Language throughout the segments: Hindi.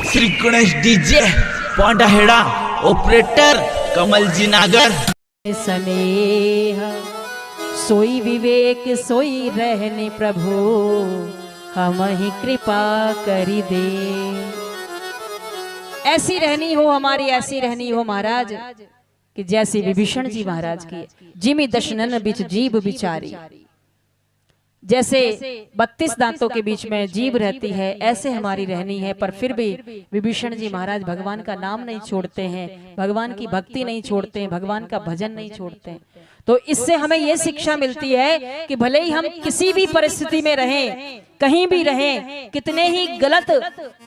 श्री गणेश डीजे पौंडाहेड़ा ऑपरेटर कमल जी नागर। स्नेह सोई विवेक सोई रहने प्रभु हम ही कृपा करी दे। ऐसी रहनी हो हमारी, ऐसी रहनी हो महाराज कि जैसी विभीषण जी महाराज की जिमी दशनन बिच जीभ बिचारी। जैसे 32 दांतों के बीच में जीभ रहती है, ऐसे हमारी रहनी है। पर फिर भी विभीषण जी महाराज भगवान का नाम नहीं छोड़ते हैं, भगवान की भक्ति नहीं छोड़ते हैं, भगवान का भजन नहीं छोड़ते हैं। तो इससे हमें यह शिक्षा मिलती है कि भले ही हम किसी भी परिस्थिति में रहें, कहीं भी रहें, कितने ही गलत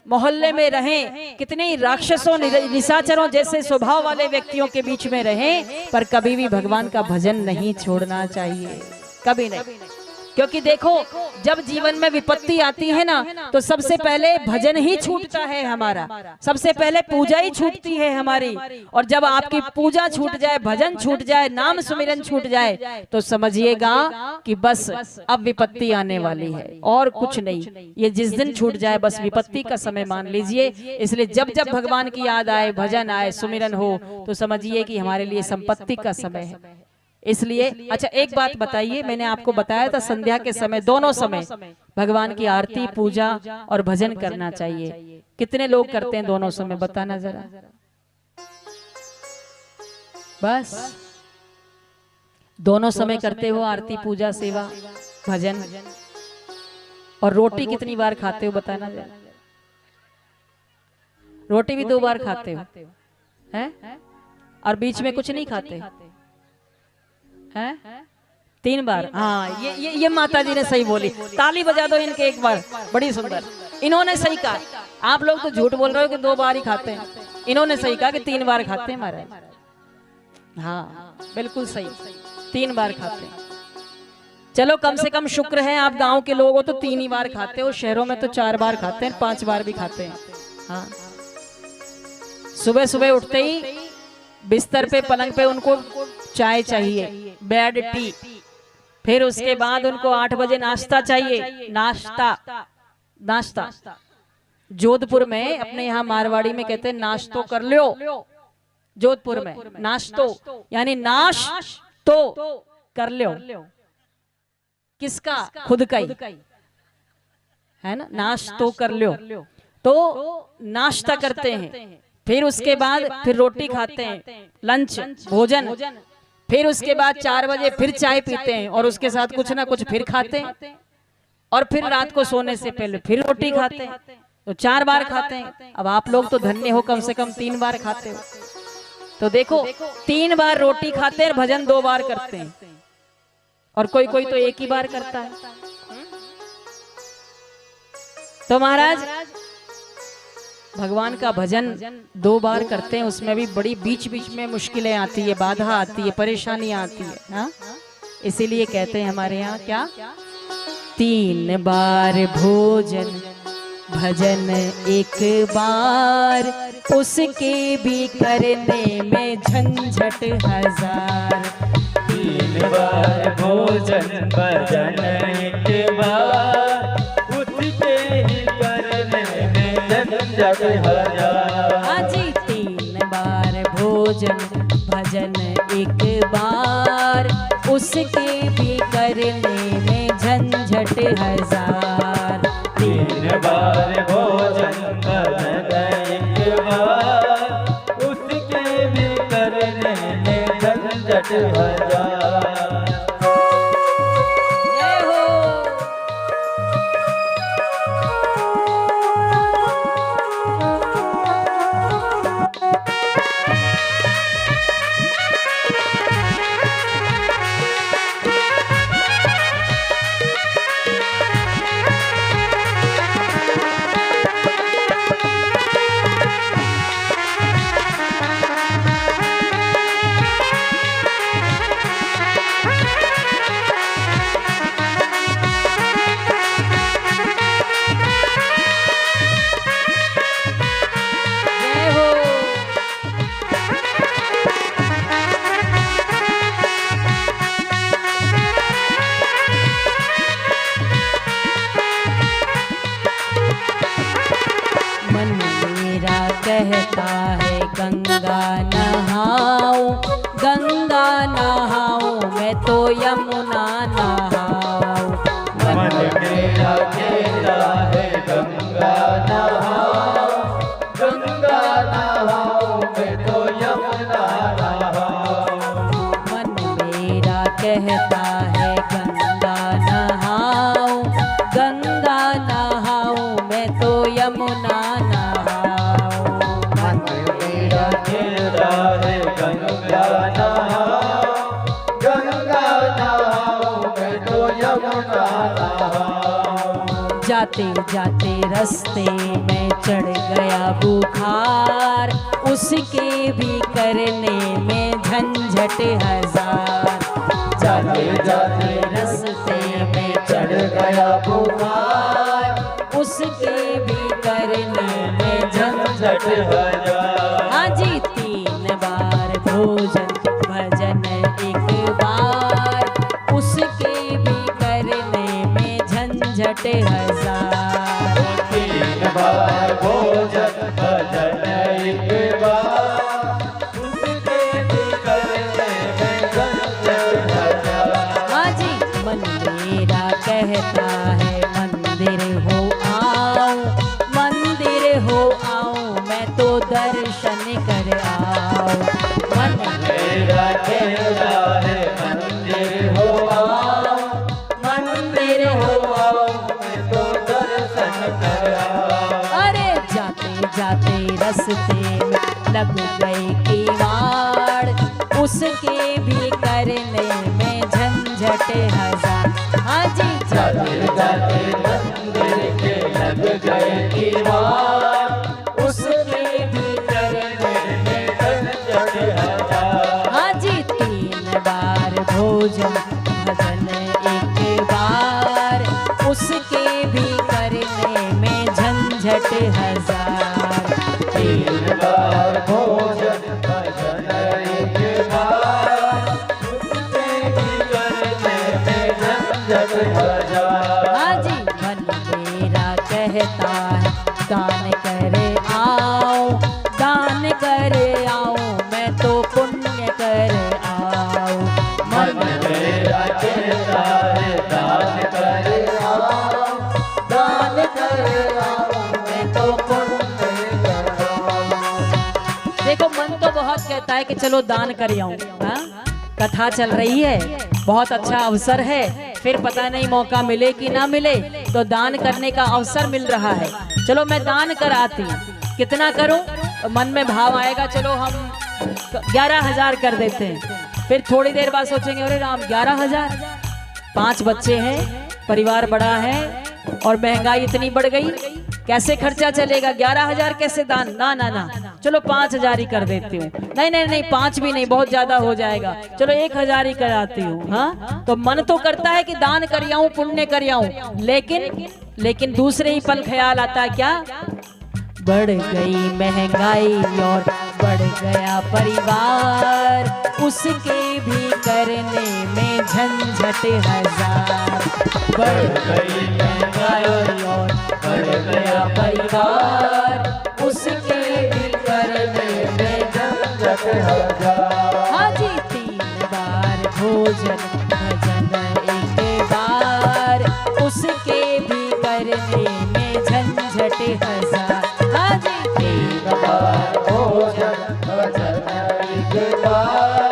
मोहल्ले में रहें, कितने ही राक्षसों निशाचरों जैसे स्वभाव वाले व्यक्तियों के बीच में रहें, पर कभी भी भगवान का भजन नहीं छोड़ना चाहिए, कभी नहीं। क्योंकि देखो जब जीवन में विपत्ति आती है ना, तो सबसे पहले भजन ही छूटता है हमारा, सबसे पहले पूजा ही छूटती है हमारी। और जब आपकी पूजा छूट जाए, भजन छूट जाए, नाम सुमिरन छूट जाए, तो समझिएगा कि बस अब विपत्ति आने वाली है और कुछ नहीं। ये जिस दिन छूट जाए बस विपत्ति का समय मान लीजिए। इसलिए जब जब भगवान की याद आए, भजन आए, सुमिरन हो, तो समझिए कि हमारे लिए संपत्ति का समय है। इसलिए अच्छा एक बात बताइए, मैंने आपको बताया था संध्या के समय, दोनों समय भगवान की आरती, पूजा और भजन करना चाहिए। कितने लोग करते हैं दोनों समय, बताना जरा। बस दोनों समय करते हो आरती, पूजा, सेवा, भजन। और रोटी कितनी बार खाते हो, बताना जरा। रोटी भी 2 बार खाते हो हैं, और बीच में कुछ नहीं खाते हैं? 3 बार। हाँ, ये माता जी ने सही बोली, ताली बजा दो इनके एक बार, बड़ी सुंदर। इन्होंने सही कहा, आप लोग तो झूठ बोल रहे हो कि 2 बार ही खाते हैं। इन्होंने सही कहा कि 3 बार खाते हैं महाराज। हाँ बिल्कुल सही, 3 बार खाते हैं। चलो कम से कम शुक्र है आप गांव के लोग हो तो 3 ही बार खाते हो, शहरों में तो 4 बार खाते हैं, 5 बार भी खाते हैं। हाँ, सुबह सुबह उठते ही बिस्तर पे, पलंग पे उनको चाय चाहिए, बेड टी। फिर उसके बाद उनको 8 बजे नाश्ता चाहिए, नाश्ता। जोधपुर में, अपने यहाँ मारवाड़ी में कहते हैं नाश्तो कर लो। जोधपुर में नाश्तो यानी नाश तो कर लो, किसका? खुद का ही है ना, नाश्तो कर लो। तो नाश्ता करते हैं, फिर उसके बाद फिर रोटी खाते हैं, लंच, भोजन। फिर उसके बाद 4 बजे फिर चाय पीते हैं, और उसके साथ कुछ ना कुछ फिर खाते हैं। और फिर रात को सोने से पहले फिर रोटी खाते हैं, तो 4 बार खाते हैं। अब आप लोग तो धन्य हो, कम से कम 3 बार खाते हो। तो देखो 3 बार रोटी खाते हैं, भजन 2 बार करते हैं, और कोई कोई तो 1 ही बार करता है। तो महाराज भगवान का भजन 2 बार करते हैं, उसमें भी बड़ी बीच बीच में मुश्किलें आती है, बाधा आती है, परेशानियां आती है। हाँ, इसीलिए कहते हैं हमारे यहाँ क्या, 3 बार भोजन भजन 1 बार, उसके भी करने में झंझट 1000। 3 बार भोजन भजन 1 बार, उसके ही करने में झंझट 1000। हाँ जी, 3 बार भोजन भजन 1 बार, उसके भी करने में झंझट 1000। 3 बार भोजन भजन 1 बार, उसके भी करने में झंझट 1000। जय हो। मेरा कहता है गंगा नहाऊं, गंगा नहाऊं, मैं तो यमुना नहाऊं। मन मेरा कहता है गंगा नहाऊं, गंगा नहाऊं, मैं तो यमुना नहाऊं। मन मेरा कहता है गंगा नहाऊं, गंगा नहाऊं, मैं तो यमुना नहाऊं। मन मेरा कहता है गंगा नहाऊं, गंगा नहाऊं, मैं तो यमुना नहाऊं। जाते जाते रास्ते में चढ़ गया बुखार, उसके भी करने में झंझट हजार। जाते जाते रास्ते में चढ़ गया बुखार, उसके भी करने में झंझट हजार। हाजी 3 बार भोजन भजन 1 बार, उसके भी करने में झंझट हजार। 3 बार भोजन भजन 1 बार, उसके भी करने में झंझट हजार। हाजी मन मेरा कहता है मंदिर हो आऊं, मंदिर हो आऊं, मैं तो दर्शन कर आऊं। मन मेरा कहता है मंदिर हो आओ, मंदिर हो आओ, मैं तो दर्शन कर आओ। अरे जाते जाते रास्ते में लग गए किवाड़, उसके भी करने में झंझट हजार। हाजी जाते जाते मंदिर के लग गए किवाड़, उसके भी करने में झंझट हजार। हाजी 3 बार भोजन भजन 1 बार, उसके भी करने में झंझट हजार। 3 बार भोजन भजन 1 बार, उसके भी करने में झंझट हजार। हाजी मन मेरा कहता है दान करे आओ, दान करे आओ, मैं तो पुण्य कर आओ। मन मेरा कहता है दान करे आओ, दान करे आओ, मैं तो पुण्य कर आओ। देखो मन तो बहुत कहता है कि चलो दान कर आऊं, हाँ? कथा चल रही है, बहुत अच्छा अवसर है, फिर पता नहीं मौका मिले कि ना मिले, तो दान करने का अवसर मिल रहा है, चलो मैं दान कर आती हूँ। कितना करूं? तो मन में भाव आएगा चलो हम 11,000 कर देते हैं। फिर थोड़ी देर बाद सोचेंगे अरे राम 11,000, 5 बच्चे हैं, परिवार बड़ा है और महंगाई इतनी बढ़ गई, कैसे खर्चा चलेगा? 11,000 कैसे दान? ना ना ना, चलो 5,000 ही कर देती हूँ। नहीं नहीं नहीं, 5 भी नहीं, बहुत ज्यादा हो जाएगा, चलो 1,000 ही कराती हूँ। हाँ, तो मन तो करता है कि दान कर आऊं, पुण्य कर आऊं, लेकिन दूसरे ही पल ख्याल आता है क्या? बढ़ गई महंगाई और बढ़ गया परिवार, उसके भी करने में झंझट हजार। बढ़ गई महंगाई और बढ़ गया परिवार, उसके भी करने में झंझट हजार। हाजी 3 बार भोजन भजन 1 बार, उसके भी करने में झंझट हजार। हाजी 3 बार भोजन भजन 1 बार,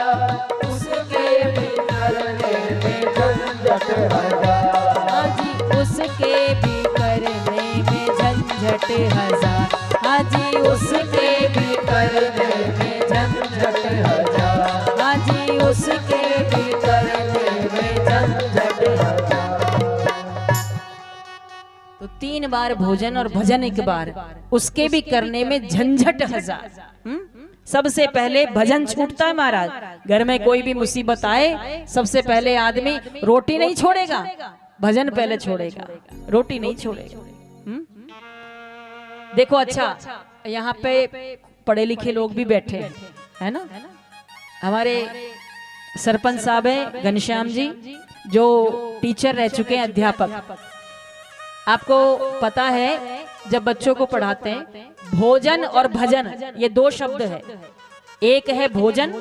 उसके भी करने में झंझट हजार। हाजी उसके भी करने में झंझट हजार। हाजी उसके भी करने में झंझट हजार। हाजी उसके भी करने में झंझट हजार। तो 3 बार भोजन और भजन 1 बार, उसके भी करने में झंझट हजार। सबसे पहले भजन छूटता है महाराज। घर में कोई भी मुसीबत आए, सबसे पहले आदमी रोटी नहीं छोड़ेगा, भजन पहले छोड़ेगा, रोटी नहीं छोड़ेगा। देखो अच्छा, यहाँ पे पढ़े लिखे लोग भी बैठे हैं, है ना? हमारे सरपंच साहब हैं घनश्याम जी, जो टीचर रह चुके हैं, अध्यापक। आपको पता है जब बच्चों को पढ़ाते हैं, भोजन और भजन ये दो शब्द है। एक है भोजन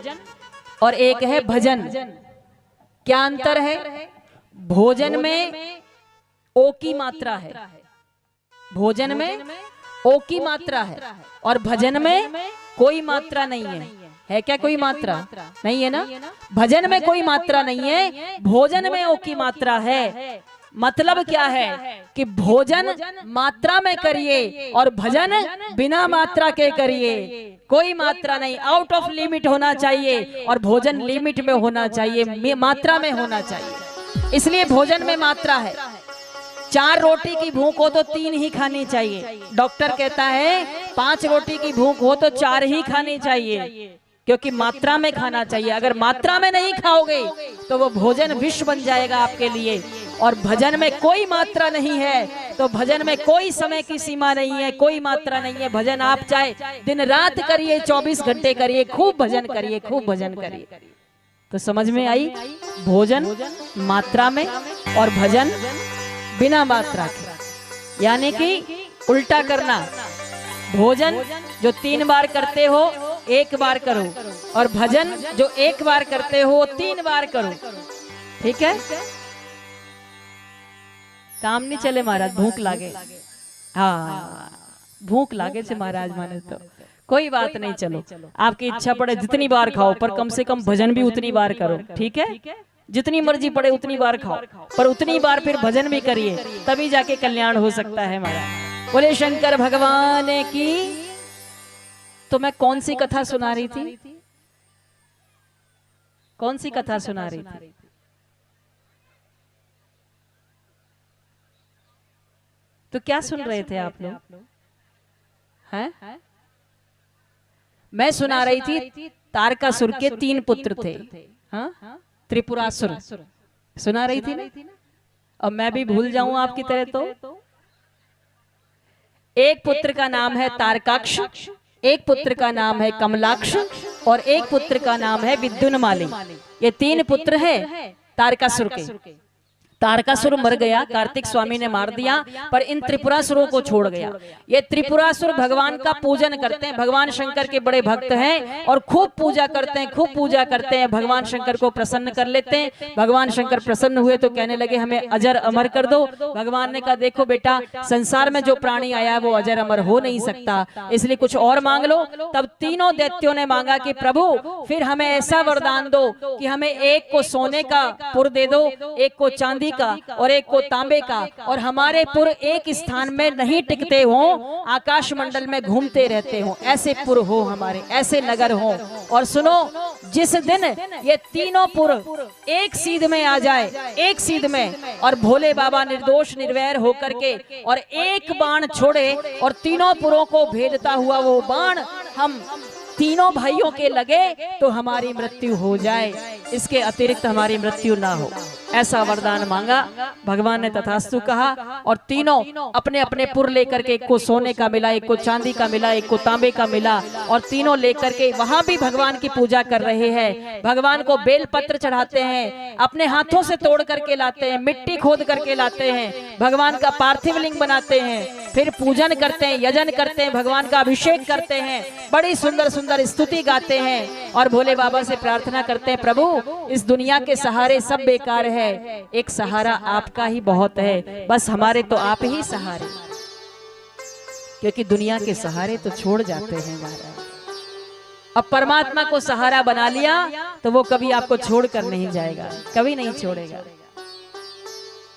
और एक है भजन। क्या अंतर है? भोजन में ओ की मात्रा है, भोजन में ओ की मात्रा है, और भजन में कोई मात्रा नहीं है क्या? कोई मात्रा नहीं है ना? भजन में कोई मात्रा नहीं है, भोजन में ओ की मात्रा है। मतलब क्या है कि भोजन मात्रा में करिए और भजन बिना मात्रा के करिए। कोई मात्रा नहीं, आउट ऑफ लिमिट होना चाहिए, और भोजन लिमिट में होना चाहिए, मात्रा में होना चाहिए। इसलिए भोजन में मात्रा है। 4 रोटी की भूख हो तो 3 ही खानी चाहिए। डॉक्टर कहता है 5 रोटी की भूख हो तो 4 ही खानी चाहिए, क्योंकि मात्रा में खाना चाहिए। अगर मात्रा में नहीं खाओगे तो वो भोजन विष बन जाएगा आपके लिए। और भजन में कोई मात्रा नहीं है, तो भजन में कोई समय की सीमा नहीं है, कोई मात्रा नहीं है। भजन आप चाहे दिन रात करिए, 24 घंटे करिए, खूब भजन करिए, खूब भजन करिए। तो समझ में आई? भोजन मात्रा में और भजन बिना मात्रा के, यानी कि उल्टा करना। भोजन जो 3 बार करते हो 1 बार करो, और भजन जो 1 बार करते हो 3 बार करो। ठीक है? काम नहीं चले महाराज, भूख लागे। हाँ, भूख लागे से महाराज माने तो कोई बात नहीं, चलो आपकी इच्छा पड़े जितनी बार खाओ, पर कम से कम भजन भी उतनी बार करो। ठीक है? जितनी मर्जी पड़े उतनी बार खाओ, पर उतनी बार फिर भजन भी करिए, तभी जाके कल्याण हो सकता है महाराज। बोले शंकर भगवान की। तो मैं कौन सी कथा सुना रही थी? कौन सी कथा सुना रही थी? तो क्या सुन रहे थे आप लोग? हैं? मैं सुना रही थी तारकासुर के 3 पुत्र थे। हाँ? त्रिपुरासुर सुना रही थी ना? अब मैं भी भूल जाऊं आपकी तरह तो। एक पुत्र का नाम है तारकाक्ष, एक पुत्र का नाम है कमलाक्ष, और एक पुत्र का नाम है विद्युन्माली। ये 3 पुत्र है तारकासुर के। तारकासुर मर गया, कार्तिक स्वामी ने मार दिया, पर इन त्रिपुरासुरों को छोड़ गया। ये त्रिपुरासुर भगवान का पूजन करते हैं, भगवान शंकर के बड़े भक्त हैं और खूब पूजा करते हैं, खूब पूजा करते हैं। भगवान शंकर को प्रसन्न कर लेते हैं। भगवान शंकर प्रसन्न हुए तो कहने लगे हमें अजर अमर कर दो। भगवान ने कहा देखो बेटा, संसार में जो प्राणी आया है वो अजर अमर हो नहीं सकता, इसलिए कुछ और मांग लो। तब तीनों दैत्यों ने मांगा कि प्रभु फिर हमें ऐसा वरदान दो कि हमें एक को सोने का पुर दे दो, एक को चांदी का और एक को तांबे का, और हमारे पुर एक स्थान में नहीं टिकते हो, आकाश मंडल में घूमते रहते हो, ऐसे पुर हो हमारे, ऐसे नगर हो। और सुनो, जिस दिन ये तीनों पुर एक सीध में आ जाए, एक सीध में, और भोले बाबा निर्दोष निर्वैर होकर के और एक बाण छोड़े और तीनों पुरों को भेदता हुआ वो बाण हम तीनों भाइयों के लगे तो हमारी मृत्यु हो जाए, इसके अतिरिक्त हमारी मृत्यु ना हो, ऐसा वरदान मांगा। भगवान ने तथास्तु कहा, और तीनों अपने अपने पुर लेकर के, एक को सोने का मिला, एक को चांदी का मिला, एक को तांबे का मिला, और तीनों लेकर के वहां भी भगवान की पूजा कर रहे हैं। भगवान को बेल पत्र चढ़ाते हैं, अपने हाथों से तोड़ करके लाते हैं, मिट्टी खोद करके लाते हैं, भगवान का पार्थिव लिंग बनाते हैं, फिर पूजन करते हैं, यजन करते हैं, भगवान का अभिषेक करते हैं, बड़ी सुंदर सुंदर स्तुति गाते हैं, और भोले बाबा से प्रार्थना करते हैं प्रभु इस दुनिया के सहारे सब बेकार है, एक सहारा आपका ही बहुत है, बस हमारे तो आप ही सहारे, क्योंकि दुनिया के सहारे तो छोड़ जाते हैं महाराज। अब परमात्मा को सहारा बना लिया तो वो कभी आपको छोड़कर नहीं जाएगा, कभी नहीं छोड़ेगा।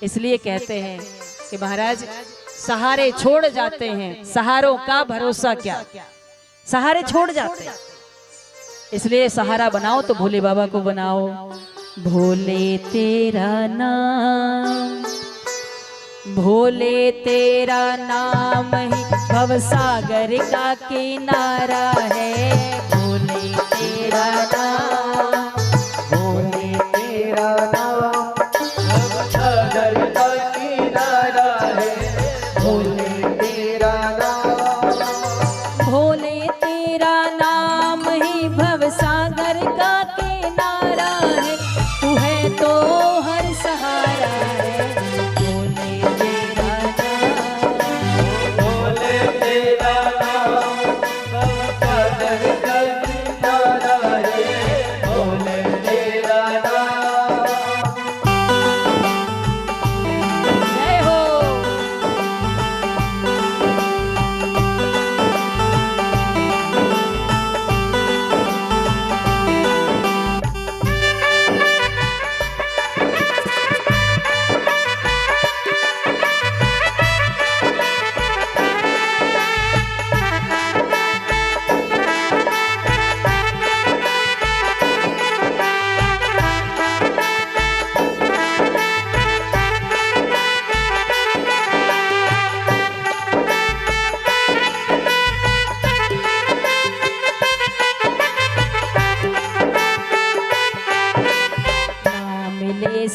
इसलिए कहते हैं कि महाराज सहारे छोड़ जाते हैं, सहारों का भरोसा क्या, सहारे छोड़ जाते हैं। इसलिए सहारा बनाओ तो भोले बाबा को बनाओ। भोले तेरा नाम, भोले तेरा नाम ही भवसागर का किनारा है, भोले तेरा नाम, भोले तेरा नाम भवसागर का किनारा है, भोले तेरा नाम, भोले तेरा नाम ही भवसागर का किनारा है, तू है तो हर सहारा है, भोले तेरा नाम,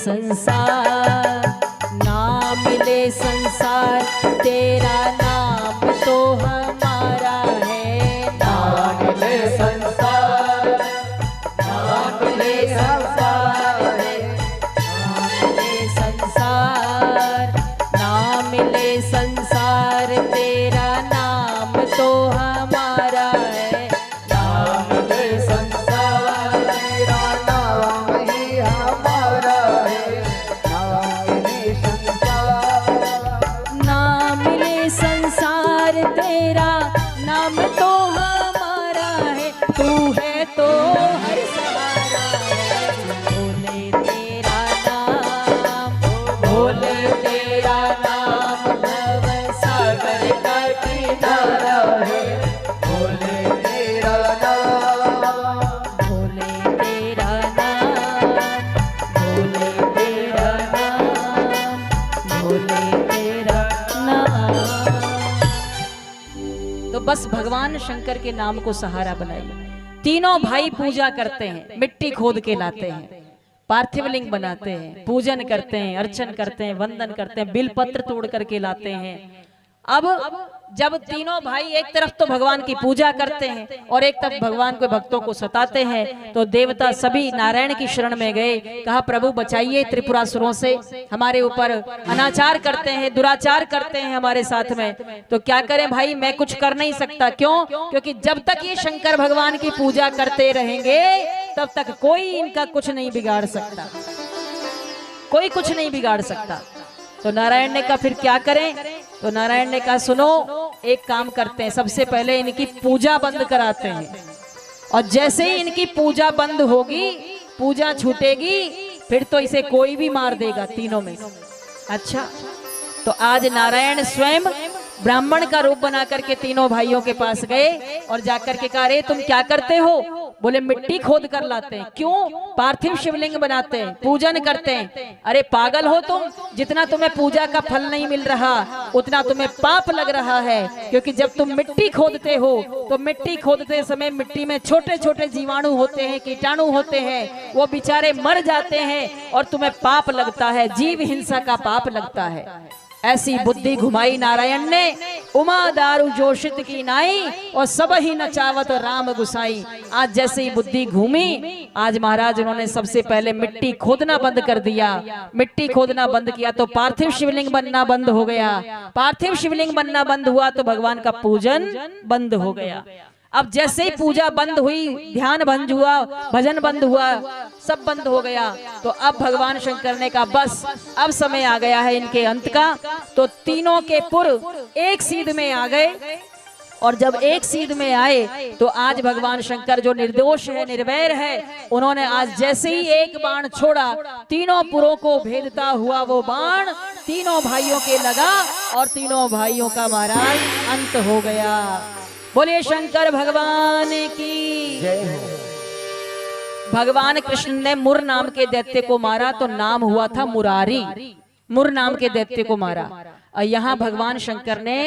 संसार, ना मिले संसार तेरा नाम तो हमारा है। ना मिले संसार, ना मिले संसार, संसार, ना मिले संसार तेरा नाम तो हमारा है। ना मिले संसार तेरा नाम ही हमारा है। ना मिले संसार, ना मिले संसार तेरा नाम तो हमारा है। तू है तो हर सहारा है। भोले तेरा नाम, भोले तेरा नाम भव सागर का किनारा है। भोले तेरा नाम, भोले तेरा नाम, भोले तेरा नाम, भोले तेरा नाम। तो बस भगवान शंकर के नाम को सहारा बनाइए। तीनों भाई पूजा करते हैं, मिट्टी खोद के लाते हैं, पार्थिव लिंग बनाते हैं, पूजन करते हैं, अर्चन करते हैं, वंदन करते हैं, बिलपत्र तोड़ करके लाते हैं। अब जब तीनों भाई एक तरफ तो भगवान की पूजा करते हैं और एक तरफ भगवान के भक्तों को सताते हैं, तो देवता सभी नारायण की शरण में गए। कहा प्रभु बचाइए त्रिपुरासुरों से, हमारे ऊपर अनाचार करते हैं, दुराचार करते हैं हमारे साथ में। तो क्या करें भाई, मैं कुछ कर नहीं सकता। क्यों? क्योंकि जब तक ये शंकर भगवान की पूजा करते रहेंगे तब तक कोई इनका कुछ नहीं बिगाड़ सकता, कोई कुछ नहीं बिगाड़ सकता। तो नारायण ने कहा फिर क्या करें? तो नारायण ने कहा सुनो, एक काम करते हैं, सबसे पहले इनकी पूजा बंद कराते हैं, और जैसे ही इनकी पूजा बंद होगी, पूजा छूटेगी, फिर तो इसे कोई भी मार देगा तीनों में। अच्छा, तो आज नारायण स्वयं ब्राह्मण का रूप बना करके तीनों भाइयों के पास गए और जाकर के कहा अरे तुम क्या करते हो? बोले मिट्टी खोद कर लाते हैं। क्यों? पार्थिव शिवलिंग बनाते हैं, पूजन करते हैं। अरे पागल हो तुम, जितना तुम्हें पूजा का फल नहीं मिल रहा उतना तुम्हें पाप लग रहा है। क्योंकि जब तुम मिट्टी खोदते हो तो मिट्टी खोदते समय मिट्टी में छोटे छोटे जीवाणु होते हैं, कीटाणु होते हैं, वो बेचारे मर जाते हैं और तुम्हें पाप लगता है, जीव हिंसा का पाप लगता है। ऐसी बुद्धि घुमाई नारायण ने, उमा दारू जोशित की नाई और सब ही नचावत राम गुसाई। आज जैसे ही बुद्धि घूमी, आज महाराज उन्होंने सबसे पहले मिट्टी खोदना बंद कर दिया। मिट्टी खोदना बंद किया तो पार्थिव शिवलिंग बनना बंद हो गया। पार्थिव शिवलिंग बनना बंद हुआ तो भगवान का पूजन बंद हो गया। अब जैसे ही पूजा बंद हुई, ध्यान बंद हुआ, भजन बंद हुआ, सब बंद हो गया। तो अब भगवान शंकर ने कहा बस अब समय आ गया है इनके अंत का। तो तीनों के पुर एक सीध में आ गए, और जब एक सीध में आए तो आज भगवान शंकर जो निर्दोष है, निर्वैर है, उन्होंने आज जैसे ही एक बाण छोड़ा, तीनों पुरों को भेदता हुआ वो बाण तीनों भाइयों के लगा और तीनों भाइयों का महाराज अंत हो गया। बोले शंकर भगवान की जय हो। भगवान कृष्ण ने मुर नाम के दैत्य को मारा तो नाम हुआ था मुरारी। मुर नाम के दैत्य को मारा। और यहाँ भगवान शंकर ने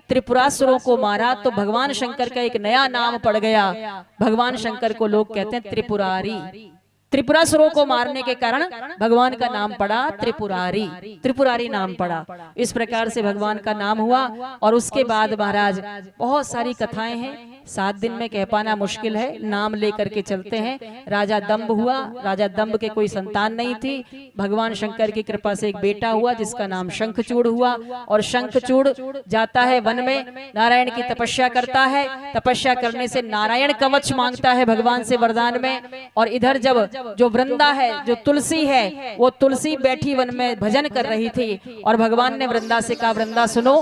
त्रिपुरासुरों को मारा तो भगवान शंकर का एक नया नाम पड़ गया। भगवान शंकर को लोग कहते हैं त्रिपुरारी। त्रिपुरासुरों को मारने के कारण भगवान का नाम पड़ा त्रिपुरारी, त्रिपुरारी नाम पड़ा। इस प्रकार से भगवान का नाम हुआ। और उसके बाद महाराज बहुत सारी कथाएं हैं, 7 दिन में कह पाना मुश्किल है, नाम लेकर के चलते हैं। राजा दंभ हुआ, राजा दंभ के कोई संतान नहीं थी, भगवान शंकर की कृपा से एक बेटा हुआ जिसका नाम शंखचूड़ हुआ। और शंखचूड़ जाता है वन में, नारायण की तपस्या करता है, तपस्या करने से नारायण कवच मांगता है भगवान से वरदान में। और इधर जब जो वृंदा है, जो तुलसी है, वो तुलसी बैठी वन में भजन कर रही थी और भगवान ने वृंदा से कहा वृंदा सुनो,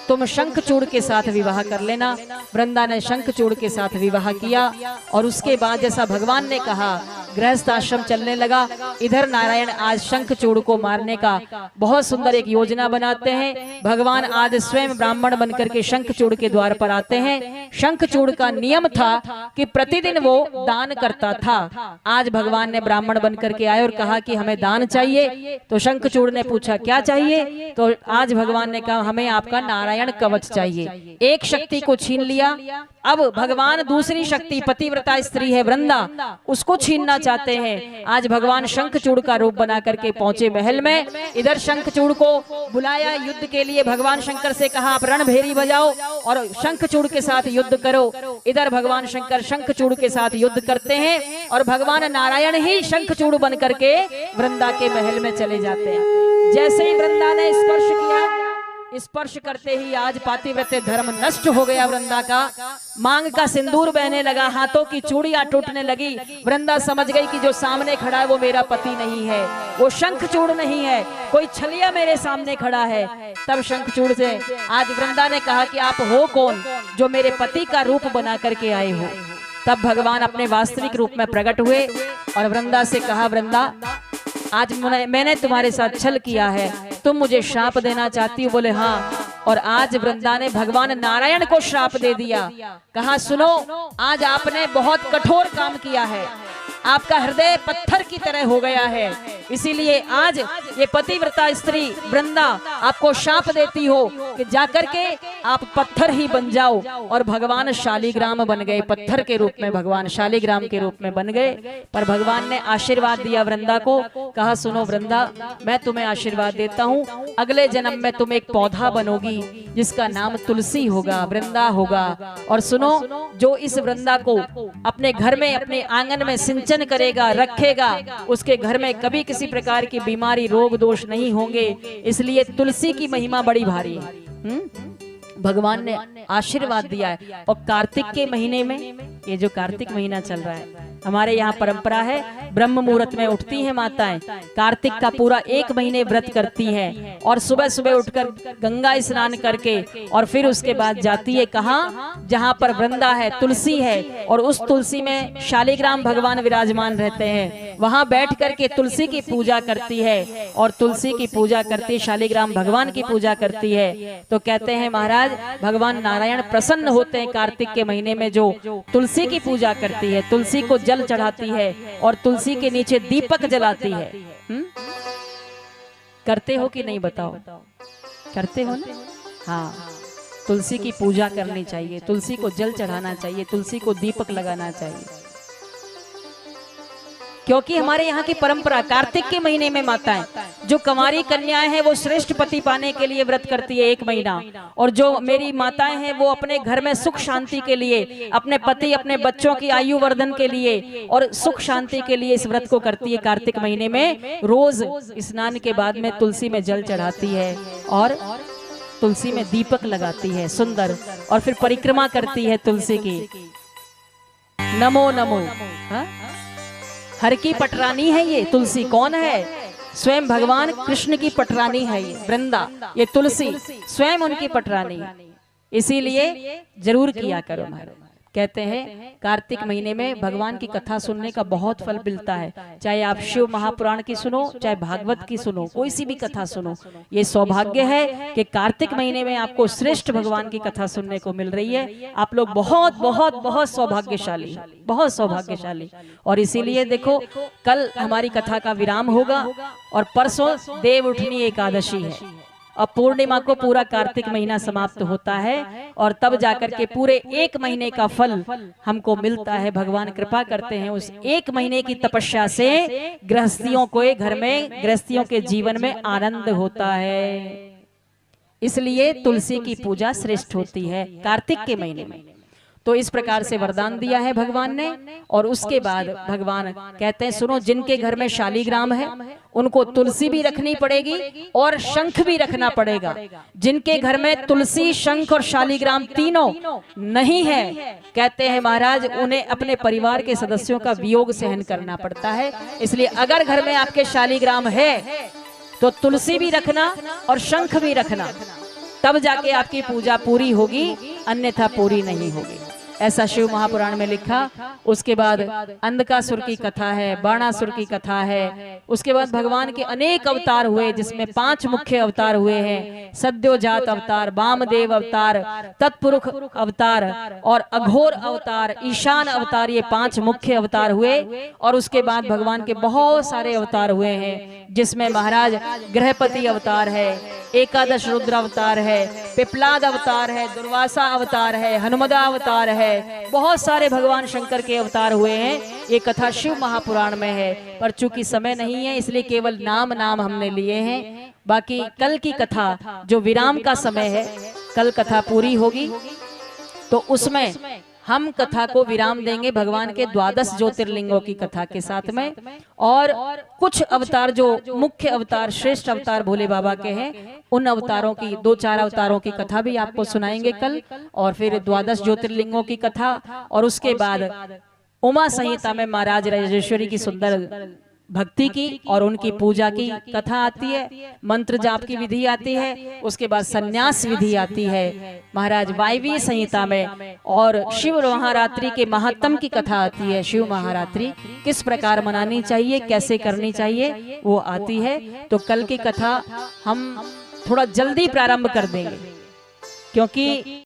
तुम शंखचूड़ के साथ विवाह कर लेना। वृंदा ने शंखचूड़ के साथ विवाह किया और उसके बाद जैसा भगवान ने कहा गृहस्थ आश्रम चलने लगा। इधर नारायण आज शंखचूड़ को मारने का बहुत सुंदर एक योजना बनाते हैं। भगवान आज स्वयं ब्राह्मण बनकर के शंखचूड़ के द्वार पर आते हैं। शंखचूड़ का नियम था कि प्रतिदिन वो दान करता था। आज भगवान ने ब्राह्मण बनकर के आए और कहा कि हमें दान चाहिए। तो शंखचूड़ ने पूछा क्या चाहिए? तो आज भगवान ने कहा हमें आपका नारायण कवच चाहिए। एक शक्ति को छीन लिया। अब भगवान दूसरी शक्ति पतिव्रता स्त्री है वृंदा, उसको छीनना चाहते हैं। आज भगवान शंखचूड़ का रूप बना करके पहुंचे महल में। इधर शंखचूड़ को बुलाया युद्ध के लिए, भगवान शंकर से कहा आप रणभेरी बजाओ और शंखचूड़ के साथ युद्ध करो। इधर भगवान शंकर शंखचूड़ के साथ युद्ध करते हैं और भगवान नारायण ही शंखचूड़ बन करके वृंदा के महल में चले जाते हैं। जैसे ही वृंदा ने स्पर्श किया, स्पर्श करते ही आज पातिव्रत्य धर्म नष्ट हो गया वृंदा का। मांग का सिंदूर बहने लगा, हाथों की चूड़ियां टूटने लगी। वृंदा समझ गई कि जो सामने खड़ा है वो मेरा पति नहीं है, वो शंखचूड़ नहीं है, कोई छलिया मेरे सामने खड़ा है। तब शंखचूड़ से आज वृंदा ने कहा कि आप हो कौन जो मेरे पति का रूप बना करके आए हो। तब भगवान अपने वास्तविक रूप में प्रकट हुए और वृंदा से कहा वृंदा आज मैंने तुम्हारे साथ छल किया है, तुम मुझे श्राप देना चाहती हो? बोले हाँ। और आज वृंदा ने भगवान नारायण को श्राप दे दिया। कहा सुनो, आज आपने बहुत कठोर काम किया है, आपका हृदय पत्थर की तरह हो गया है, इसीलिए आज ये पतिव्रता स्त्री वृंदा आपको शाप देती हो कि जाकर के आप पत्थर ही बन जाओ। और भगवान शालिग्राम बन गए, पत्थर के रूप में भगवान शालिग्राम के रूप में बन गए। पर भगवान ने आशीर्वाद दिया वृंदा को, कहा सुनो वृंदा, मैं तुम्हें आशीर्वाद देता हूँ, अगले जन्म में तुम एक पौधा बनोगी जिसका नाम तुलसी होगा, वृंदा होगा। और सुनो, जो इस वृंदा को अपने घर में अपने आंगन में सिंचन करेगा, रखेगा, उसके घर में कभी किसी प्रकार की बीमारी रोग दोष नहीं होंगे। इसलिए तुलसी की महिमा बड़ी भारी है। भगवान ने आशीर्वाद दिया है। और कार्तिक के महीने में, ये जो कार्तिक महीना चल रहा है, हमारे यहाँ परंपरा है ब्रह्म मुहूर्त में उठती हैं माताएं, कार्तिक का पूरा 1 महीने व्रत करती हैं और सुबह सुबह उठकर गंगा स्नान करके और फिर उसके बाद जाती है कहाँ, जहाँ पर वृंदा है, तुलसी है, और उस तुलसी में शालिग्राम भगवान विराजमान रहते हैं, वहां बैठ करके तुलसी की पूजा करती है। और तुलसी की पूजा करती, शालिग्राम भगवान की पूजा करती है। तो कहते हैं महाराज भगवान नारायण प्रसन्न होते हैं कार्तिक के महीने में, जो तुलसी की पूजा करती है, तुलसी को जल चढ़ाती है और तुलसी के नीचे दीपक जलाती है। करते हो कि नहीं बताओ? करते हो ना? हाँ, तुलसी की पूजा करनी चाहिए, तुलसी को जल चढ़ाना चाहिए, तुलसी को दीपक लगाना चाहिए, क्योंकि हमारे यहाँ की परंपरा कार्तिक के महीने में माताएं, जो कुंवारी कन्याएं हैं वो श्रेष्ठ पति पाने के लिए व्रत करती है 1 महीना, और जो मेरी माताएं हैं वो अपने घर में सुख शांति के लिए, अपने पति अपने बच्चों की आयु वर्धन के लिए और सुख शांति के लिए इस व्रत को करती है। कार्तिक महीने में रोज स्नान के बाद में तुलसी में जल चढ़ाती है और तुलसी में दीपक लगाती है सुंदर, और फिर परिक्रमा करती है तुलसी की। नमो नमो। हाँ? हर की पटरानी है ये तुलसी। कौन है? स्वयं भगवान कृष्ण की पटरानी है ये वृंदा, ये तुलसी स्वयं उनकी पटरानी। इसीलिए जरूर किया करो महाराज। कहते हैं कार्तिक महीने में भगवान की कथा सुनने का बहुत फल मिलता है, चाहे आप शिव महापुराण की सुनो, चाहे भागवत की सुनो, कोई सी भी कथा सुनो। ये सौभाग्य है कि कार्तिक महीने में आपको श्रेष्ठ भगवान की कथा सुनने को मिल रही है। आप लोग बहुत बहुत बहुत सौभाग्यशाली, बहुत सौभाग्यशाली। और इसीलिए देखो, कल हमारी कथा का विराम होगा और परसों देव उठनी एकादशी है और पूर्णिमा को पूरा कार्तिक महीना समाप्त होता है, और तब जाकर के पूरे 1 महीने का फल हमको मिलता है। भगवान कृपा करते हैं, उस 1 महीने की तपस्या से गृहस्थियों को घर में, गृहस्थियों के जीवन में आनंद होता है। इसलिए तुलसी की पूजा श्रेष्ठ होती है कार्तिक के महीने में। तो इस प्रकार से वरदान दिया है भगवान ने। और उसके बाद भगवान कहते हैं सुनो, जिनके घर में शालिग्राम है उनको तुलसी भी रखनी पड़ेगी और शंख भी रखना पड़ेगा। जिनके घर में तुलसी, शंख और शालिग्राम तीनों नहीं है, कहते हैं महाराज उन्हें अपने परिवार के सदस्यों का वियोग सहन करना पड़ता है। इसलिए अगर घर में आपके शालिग्राम है तो तुलसी भी रखना और शंख भी रखना, तब जाके आपकी पूजा पूरी होगी, अन्यथा पूरी नहीं होगी। ऐसा शिव महापुराण में लिखा। उसके बाद अंधकासुर की कथा है, बाणासुर की कथा है। उसके बाद भगवान के अनेक अवतार हुए, जिसमें 5 मुख्य अवतार हुए हैं। सद्योजात अवतार, वामदेव अवतार, तत्पुरुष अवतार और अघोर अवतार, ईशान अवतार, ये 5 मुख्य अवतार हुए। और उसके बाद भगवान के बहुत सारे अवतार हुए हैं, जिसमें महाराज गृहपति अवतार है, एकादश रुद्र अवतार है, पिपलाद अवतार है, दुर्वासा अवतार है, हनुमदा अवतार है, है। बहुत सारे भगवान शंकर के अवतार हुए हैं। ये कथा शिव महापुराण में है, पर चूंकि समय नहीं है इसलिए केवल नाम हमने लिए हैं। बाकी कल की कथा जो विराम का समय है, कल कथा पूरी होगी तो उसमें हम कथा को विराम देंगे भगवान के 12 ज्योतिर्लिंगों की कथा के साथ में। और कुछ अवतार जो मुख्य अवतार, श्रेष्ठ अवतार भोले बाबा के हैं, उन अवतारों की 2-4 अवतारों की कथा भी आपको सुनाएंगे कल। और फिर 12 ज्योतिर्लिंगों की कथा, और उसके बाद उमा संहिता में महाराज राजेश्वरी की सुंदर भक्ति की और उनकी पूजा की कथा आती है। मंत्र जाप की विधि आती है। उसके बाद संन्यास विधि आती है महाराज वायवीय संहिता में। और शिव महारात्रि के महात्म की कथा आती है। शिव महारात्रि किस प्रकार मनानी चाहिए, कैसे करनी चाहिए, वो आती है। तो कल की कथा हम थोड़ा जल्दी प्रारंभ कर देंगे, क्योंकि